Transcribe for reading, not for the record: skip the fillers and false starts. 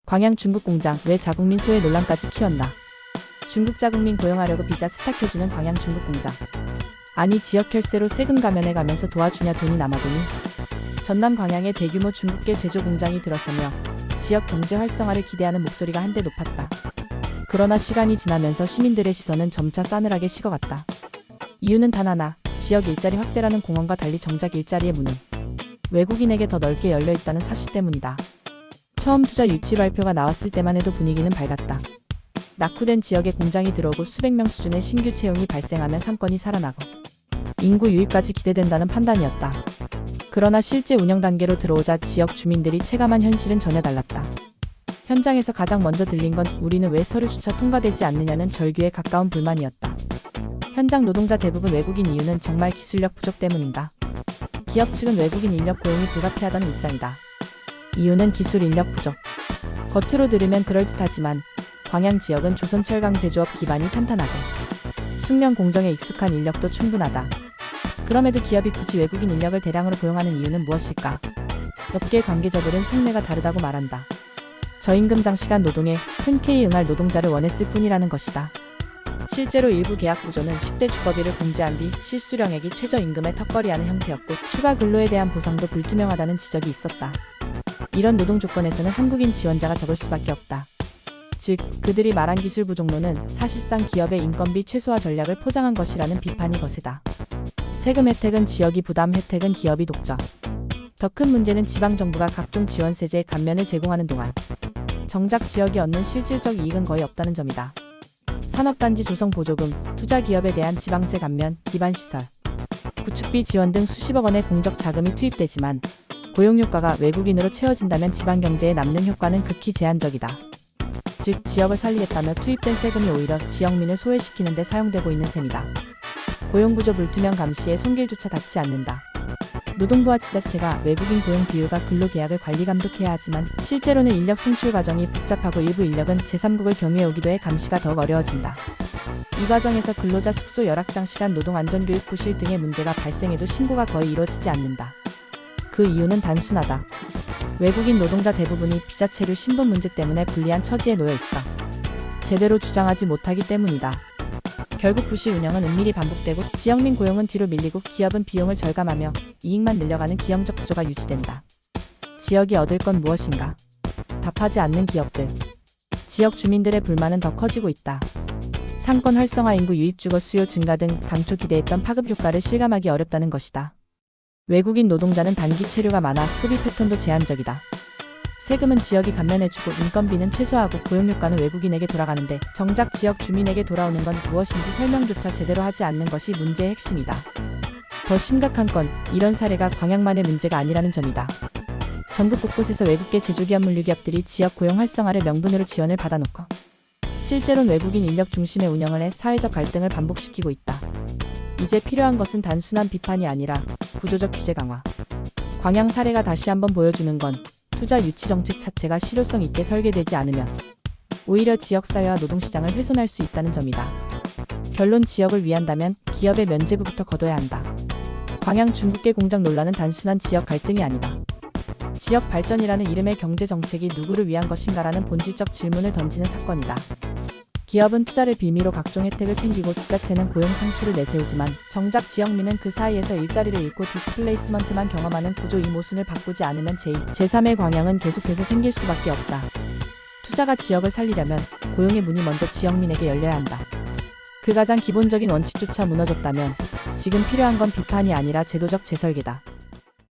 광양 중국 공장 왜 자국민 소외 논란까지 키웠나. 중국 자국민 고용하려고 비자 스탁해주는 광양 중국 공장. 아니 지역 혈세로 세금 감면해 가면서 도와주냐 돈이 남아도니. 전남 광양에 대규모 중국계 제조 공장이 들어서며 지역 경제 활성화를 기대하는 목소리가 한데 높았다. 그러나 시간이 지나면서 시민들의 시선은 점차 싸늘하게 식어갔다. 이유는 단 하나, 지역 일자리 확대라는 공언과 달리 정작 일자리의 문은 외국인에게 더 넓게 열려있다는 사실 때문이다. 처음 투자 유치 발표가 나왔을 때만 해도 분위기는 밝았다. 낙후된 지역에 공장이 들어오고 수백 명 수준의 신규 채용이 발생하면 상권이 살아나고 인구 유입까지 기대된다는 판단이었다. 그러나 실제 운영 단계로 들어오자 지역 주민들이 체감한 현실은 전혀 달랐다. 현장에서 가장 먼저 들린 건 우리는 왜 서류조차 통과되지 않느냐는 절규에 가까운 불만이었다. 현장 노동자 대부분 외국인, 이유는 정말 기술력 부족 때문인가? 기업 측은 외국인 인력 고용이 불가피하다는 입장이다. 이유는 기술 인력 부족. 겉으로 들으면 그럴듯하지만 광양 지역은 조선철강 제조업 기반이 탄탄하고 숙련 공정에 익숙한 인력도 충분하다. 그럼에도 기업이 굳이 외국인 인력을 대량으로 고용하는 이유는 무엇일까? 업계 관계자들은 속내가 다르다고 말한다. 저임금 장시간 노동에 흔쾌히 응할 노동자를 원했을 뿐이라는 것이다. 실제로 일부 계약 구조는 10대 주거비를 공제한 뒤 실수령액이 최저임금에 턱걸이하는 형태였고 추가 근로에 대한 보상도 불투명하다는 지적이 있었다. 이런 노동 조건에서는 한국인 지원자가 적을 수밖에 없다. 즉, 그들이 말한 기술 부족론은 사실상 기업의 인건비 최소화 전략을 포장한 것이라는 비판이 거세다. 세금 혜택은 지역이 부담, 혜택은 기업이 독점. 더 큰 문제는 지방정부가 각종 지원세제 감면을 제공하는 동안 정작 지역이 얻는 실질적 이익은 거의 없다는 점이다. 산업단지 조성 보조금, 투자기업에 대한 지방세 감면, 기반시설, 구축비 지원 등 수십억 원의 공적 자금이 투입되지만 고용효과가 외국인으로 채워진다면 지방경제에 남는 효과는 극히 제한적이다. 즉, 지역을 살리겠다며 투입된 세금이 오히려 지역민을 소외시키는 데 사용되고 있는 셈이다. 고용구조 불투명 감시에 손길조차 닿지 않는다. 노동부와 지자체가 외국인 고용 비율과 근로계약을 관리 감독해야 하지만 실제로는 인력 송출 과정이 복잡하고 일부 인력은 제3국을 경유해 오기도 해 감시가 더욱 어려워진다. 이 과정에서 근로자 숙소 열악장시간 노동 안전교육 부실 등의 문제가 발생해도 신고가 거의 이루어지지 않는다. 그 이유는 단순하다. 외국인 노동자 대부분이 비자 체류 신분 문제 때문에 불리한 처지에 놓여 있어 제대로 주장하지 못하기 때문이다. 결국 부실 운영은 은밀히 반복되고 지역민 고용은 뒤로 밀리고 기업은 비용을 절감하며 이익만 늘려가는 기형적 구조가 유지된다. 지역이 얻을 건 무엇인가? 답하지 않는 기업들. 지역 주민들의 불만은 더 커지고 있다. 상권 활성화, 인구 유입, 주거 수요 증가 등 당초 기대했던 파급 효과를 실감하기 어렵다는 것이다. 외국인 노동자는 단기 체류가 많아 소비 패턴도 제한적이다. 세금은 지역이 감면해주고 인건비는 최소화하고 고용효과는 외국인에게 돌아가는데 정작 지역 주민에게 돌아오는 건 무엇인지 설명조차 제대로 하지 않는 것이 문제의 핵심이다. 더 심각한 건 이런 사례가 광양만의 문제가 아니라는 점이다. 전국 곳곳에서 외국계 제조기업, 물류기업들이 지역 고용 활성화를 명분으로 지원을 받아놓고 실제로는 외국인 인력 중심의 운영을 해 사회적 갈등을 반복시키고 있다. 이제 필요한 것은 단순한 비판이 아니라 구조적 규제 강화. 광양 사례가 다시 한번 보여주는 건 투자 유치 정책 자체가 실효성 있게 설계되지 않으면 오히려 지역사회와 노동시장을 훼손할 수 있다는 점이다. 결론, 지역을 위한다면 기업의 면죄부부터 거둬야 한다. 광양 중국계 공장 논란은 단순한 지역 갈등이 아니다. 지역 발전이라는 이름의 경제정책이 누구를 위한 것인가라는 본질적 질문을 던지는 사건이다. 기업은 투자를 빌미로 각종 혜택을 챙기고 지자체는 고용 창출을 내세우지만 정작 지역민은 그 사이에서 일자리를 잃고 디스플레이스먼트만 경험하는 구조, 이 모순을 바꾸지 않으면 제2, 제3의 광양은 계속해서 생길 수밖에 없다. 투자가 지역을 살리려면 고용의 문이 먼저 지역민에게 열려야 한다. 그 가장 기본적인 원칙조차 무너졌다면 지금 필요한 건 비판이 아니라 제도적 재설계다.